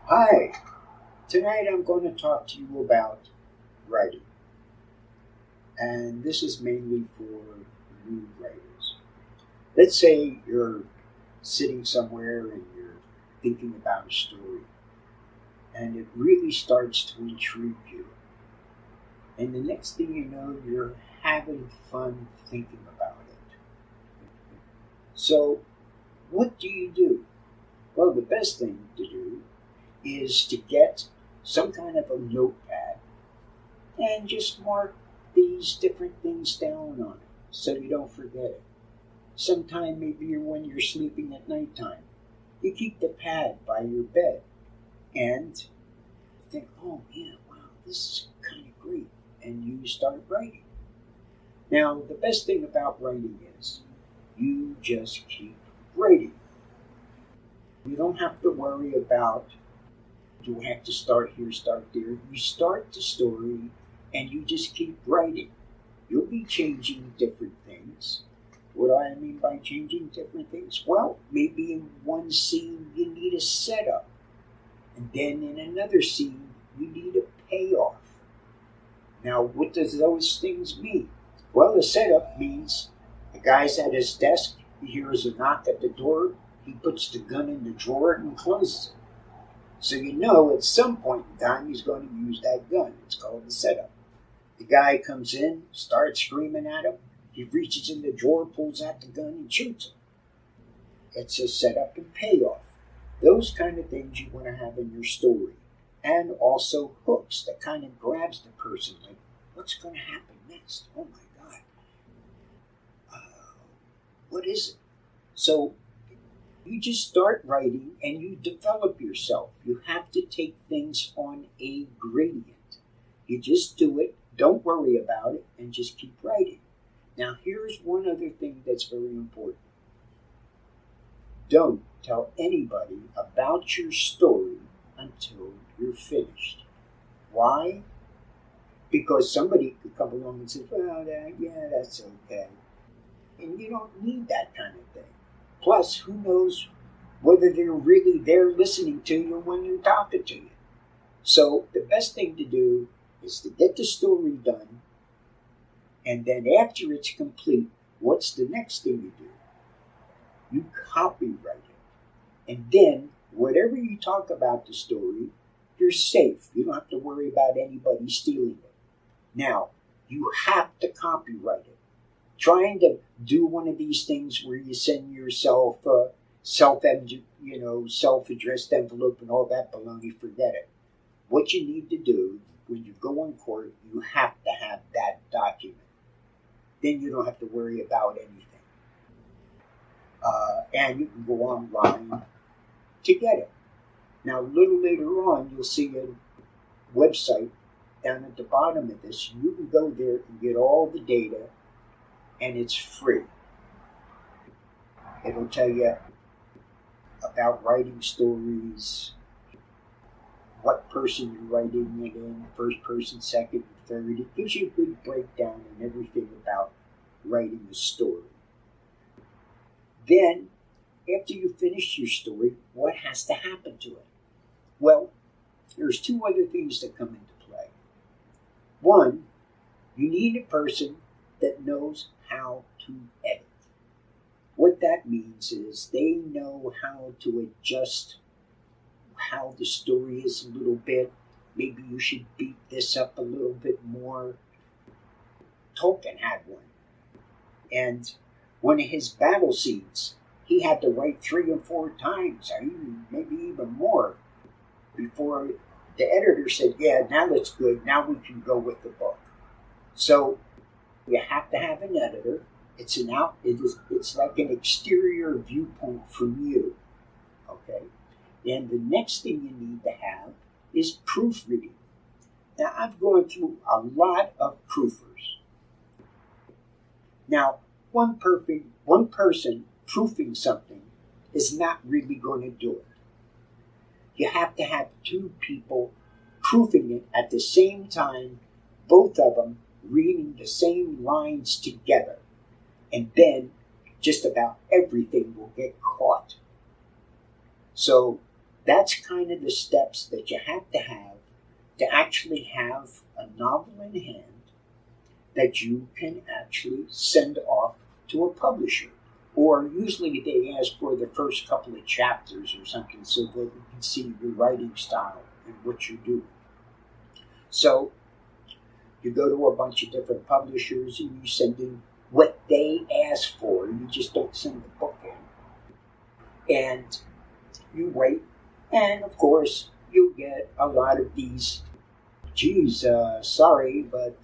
Hi, tonight I'm going to talk to you about writing, and this is mainly for new writers. Let's say you're sitting somewhere and you're thinking about a story, and it really starts to intrigue you, and the next thing you know, you're having fun thinking about it. So, what do you do? Well, the best thing to do is to get some kind of a notepad and just mark these different things down on it so you don't forget it. Sometime maybe when you're sleeping at nighttime, you keep the pad by your bed and think, oh yeah, wow, this is kind of great. And you start writing. Now, the best thing about writing is you just keep writing. You don't have to worry about, do I have to start here, start there? You start the story and you just keep writing. You'll be changing different things. What do I mean by changing different things? Well, maybe in one scene you need a setup, and then in another scene you need a payoff. Now, what does those things mean? Well, the setup means the guy's at his desk, he hears a knock at the door, he puts the gun in the drawer and closes it. So you know at some point in time he's going to use that gun. It's called the setup. The guy comes in, starts screaming at him. He reaches in the drawer, pulls out the gun, and shoots him. It's a setup and payoff. Those kind of things you want to have in your story. And also hooks that kind of grabs the person, like, what's going to happen next? Oh my God. What is it? So you just start writing and you develop yourself. You have to take things on a gradient. You just do it, don't worry about it, and just keep writing. Now, here's one other thing that's very important. Don't tell anybody about your story until you're finished. Why? Because somebody could come along and say, well, yeah, that's okay. And you don't need that kind of thing. Plus, who knows whether they're really there listening to you when they're talking to you. So the best thing to do is to get the story done, and then after it's complete, what's the next thing you do? You copyright it. And then, whatever you talk about the story, you're safe. You don't have to worry about anybody stealing it. Now, you have to copyright it. Trying to do one of these things where you send yourself self-addressed envelope and all that baloney, forget it. What you need to do when you go on court, you have to have that document. Then you don't have to worry about anything. And you can go online to get it. Now, a little later on, you'll see a website down at the bottom of this. You can go there and get all the data, and it's free. It'll tell you about writing stories, what person you're writing it in, first person, second, third. It gives you a good breakdown and everything about writing a story. Then, after you finish your story, what has to happen to it? Well, there's two other things that come into play. One, you need a person that knows how to edit. What that means is they know how to adjust how the story is a little bit. Maybe you should beat this up a little bit more. Tolkien had one. And one of his battle scenes, he had to write 3 or 4 times, or maybe even more, before the editor said, yeah, now that's good, now we can go with the book. So you have to have an editor. It's like an exterior viewpoint from you. Okay? And the next thing you need to have is proofreading. Now, I've gone through a lot of proofers. Now, one person proofing something is not really going to do it. You have to have 2 people proofing it at the same time, both of them reading the same lines together. And then just about everything will get caught. So That's kind of the steps that you have to actually have a novel in hand that you can actually send off to a publisher. Or usually they ask for the first couple of chapters or something so that you can see your writing style and what you're doing. So you go to a bunch of different publishers and you send in what they ask for. You just don't send the book in. And you wait. And of course, you'll get a lot of these, geez, sorry, but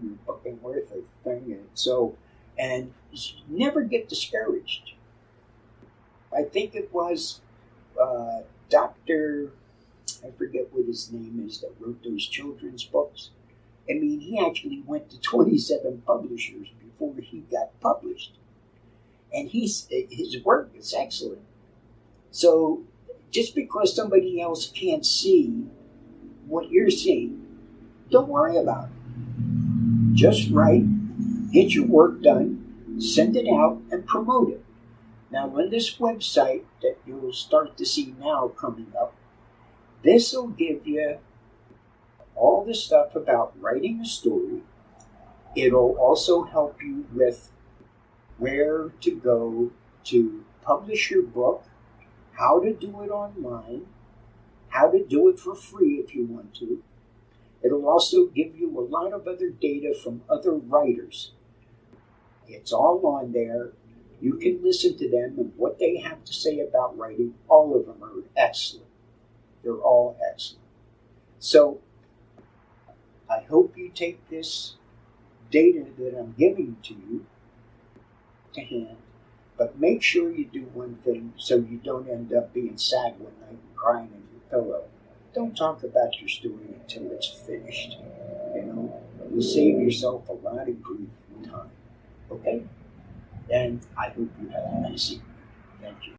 your book ain't worth a thing. And never get discouraged. I think it was Dr. I forget what his name is that wrote those children's books. I mean, he actually went to 27 publishers before he got published. And his work is excellent. So just because somebody else can't see what you're seeing, don't worry about it. Just write, get your work done, send it out, and promote it. Now, on this website that you'll start to see now coming up, this will give you all the stuff about writing a story. It'll also help you with where to go to publish your book, how to do it online, how to do it for free if you want to. It'll also give you a lot of other data from other writers. It's all on there. You can listen to them and what they have to say about writing. All of them are excellent. They're all excellent. So I hope you take this data that I'm giving to you to hand, but make sure you do one thing so you don't end up being sad one night and crying in your pillow. Don't talk about your story until it's finished. You'll save yourself a lot of grief and time. Okay? And I hope you have a nice evening. Thank you.